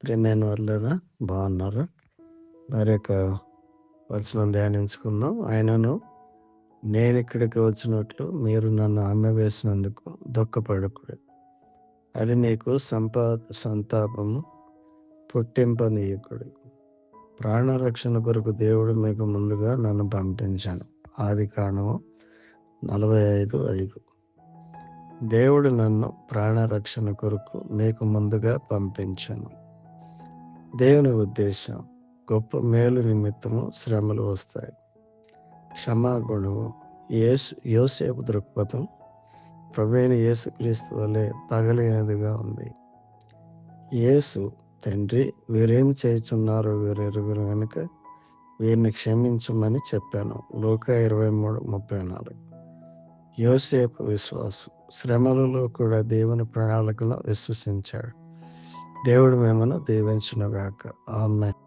ప్రియమైన వాళ్ళేనా బాగున్నారు. మరి యొక్క వచనం ధ్యానించుకుందాం. ఆయనను నేను ఇక్కడికి వచ్చినట్లు మీరు నన్ను అమ్మవేసినందుకు దుఃఖపడకుడి. అది నీకు సంతాపము పుట్టింపనీయకుడి. ప్రాణరక్షణ కొరకు దేవుడు మీకు ముందుగా నన్ను పంపించాను. ఆదికాండము 45:5. దేవుడు నన్ను ప్రాణరక్షణ కొరకు మీకు ముందుగా పంపించాను. దేవుని ఉద్దేశం గొప్ప మేలు నిమిత్తము శ్రమలు వస్తాయి. క్షమాగుణము యోసేపు దృక్పథం ప్రభువైన యేసుక్రీస్తు వలె పగలైనదిగా ఉంది. యేసు తండ్రి వీరేమి చేయుచున్నారో వీరెరుగురు గనుక వీరిని క్షమించమని చెప్పాను. లూకా 23:34. యోసేపు విశ్వాసం శ్రమలలో కూడా దేవుని ప్రణాళికను విశ్వసించాడు. దేవుడు మిమ్మల్ని దీవించునుగాక. ఆమేన్.